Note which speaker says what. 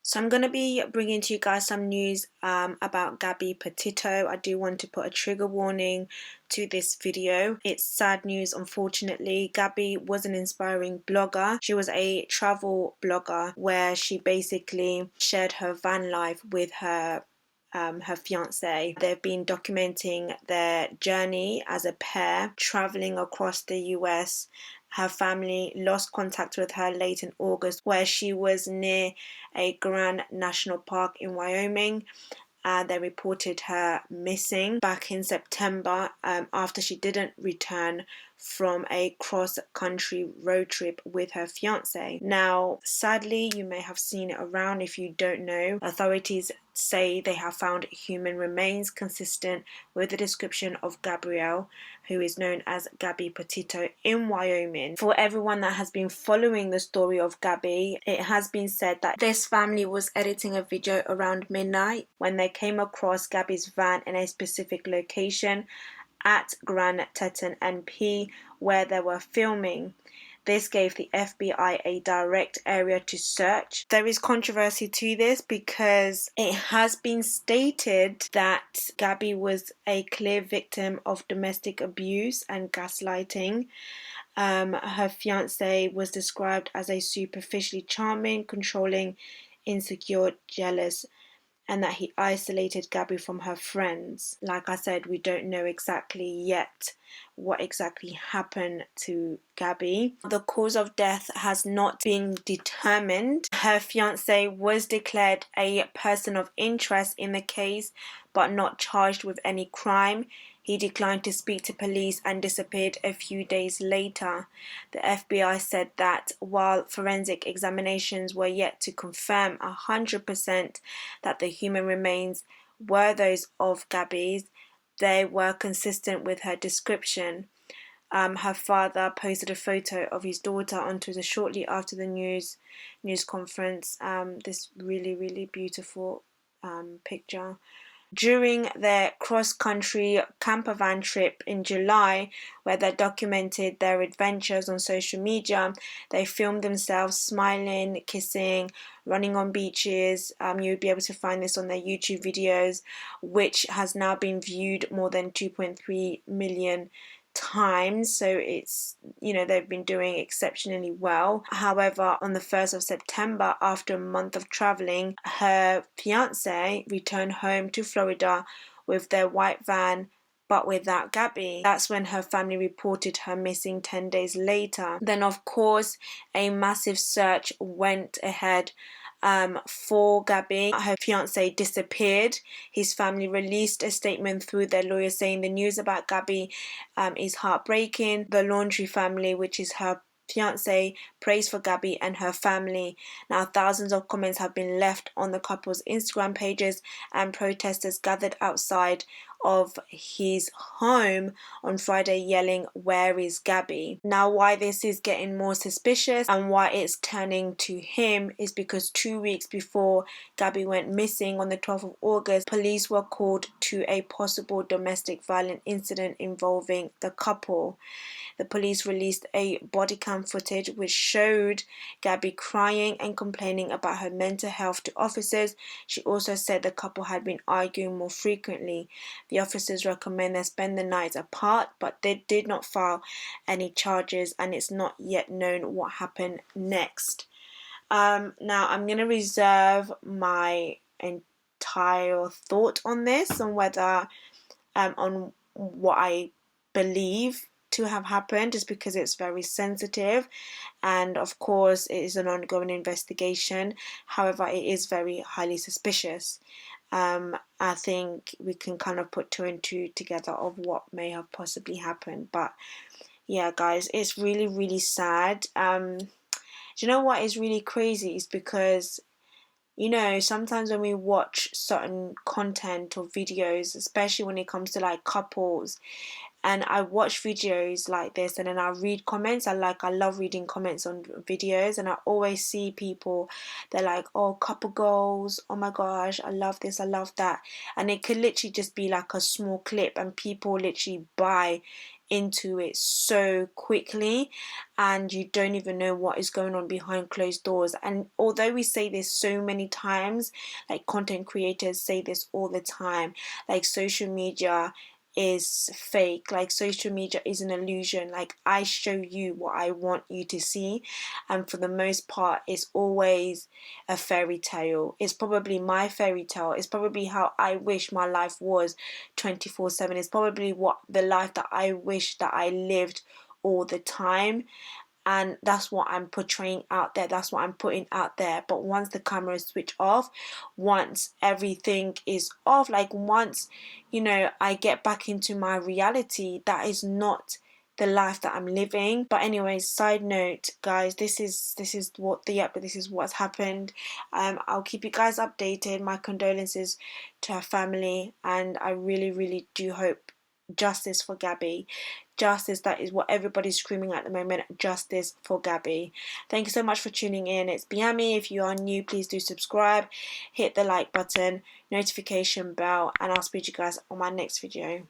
Speaker 1: So I'm going to be bringing to you guys some news about Gabby Petito. I do want to put a trigger warning to this video. It's sad news, unfortunately. Gabby was an inspiring blogger. She was a travel blogger where she basically shared her van life with her fiance. They've been documenting their journey as a pair, traveling across the US. Her family lost contact with her late in August, where she was near a Grand National Park in Wyoming. They reported her missing back in September after she didn't return from a cross-country road trip with her fiance. Now, sadly, you may have seen it around. If you don't know, authorities say they have found human remains consistent with the description of Gabrielle, who is known as Gabby Petito, in Wyoming. For everyone that has been following the story of Gabby, it has been said that this family was editing a video around midnight when they came across Gabby's van in a specific location at Grand Teton NP where they were filming. This gave the FBI a direct area to search. There is controversy to this because it has been stated that Gabby was a clear victim of domestic abuse and gaslighting. Her fiance was described as a superficially charming, controlling, insecure, jealous, and that he isolated Gabby from her friends. Like I said, we don't know exactly yet what exactly happened to Gabby. The cause of death has not been determined. Her fiance was declared a person of interest in the case, but not charged with any crime. He declined to speak to police and disappeared a few days later. The FBI said that while forensic examinations were yet to confirm 100% that the human remains were those of Gabby's, they were consistent with her description. Her father posted a photo of his daughter on Twitter shortly after the news conference. This really beautiful picture. During their cross-country campervan trip in July, where they documented their adventures on social media, they filmed themselves smiling, kissing, running on beaches. You'll be able to find this on their YouTube videos, which has now been viewed more than 2.3 million times. So it's, they've been doing exceptionally well. However, on the 1st of September, after a month of traveling, her fiance returned home to Florida with their white van, but without Gabby. That's when her family reported her missing 10 days later. Then, of course, a massive search went ahead for Gabby. Her fiance disappeared. His family released a statement through their lawyer saying the news about Gabby is heartbreaking. The Laundry family, which is her fiance, prays for Gabby and her family. Now, thousands of comments have been left on the couple's Instagram pages, and protesters gathered outside of his home on Friday yelling, "Where is Gabby?" Now, why this is getting more suspicious and why it's turning to him is because 2 weeks before Gabby went missing on the 12th of August, police were called to a possible domestic violence incident involving the couple. The police released a body cam footage which showed Gabby crying and complaining about her mental health to officers. She also said the couple had been arguing more frequently. The officers recommend they spend the nights apart, but they did not file any charges, and it's not yet known what happened next. Now, I'm going to reserve my entire thought on this, on whether, on what I believe to have happened, just because it's very sensitive, and of course it is an ongoing investigation. However, it is very highly suspicious. I think we can kind of put two and two together of what may have possibly happened. But yeah, guys, it's really sad. Do you know what is really crazy is because sometimes when we watch certain content or videos, especially when it comes to like couples, and I watch videos like this and then I read comments. I love reading comments on videos, and I always see people, they're like, "Oh, couple goals, oh my gosh, I love this, I love that," and it could literally just be like a small clip, and people literally buy into it so quickly, and you don't even know what is going on behind closed doors. And although we say this so many times, like content creators say this all the time, like social media is fake, like social media is an illusion. Like, I show you what I want you to see, and for the most part it's always a fairy tale. It's probably my fairy tale. It's probably how I wish my life was 24/7. It's probably what the life that I wish that I lived all the time, and that's what I'm portraying out there, that's what I'm putting out there. But once the cameras switch off, once everything is off, like once, you know, I get back into my reality, that is not the life that I'm living. But anyways, side note guys, this is what this is what's happened. I'll keep you guys updated. My condolences to her family, and I really do hope justice for Gabby. Justice, that is what everybody's screaming at the moment. Justice for Gabby. Thank you so much for tuning in. It's Biami. If you are new, please do subscribe, hit the like button, notification bell, and I'll speak to you guys on my next video.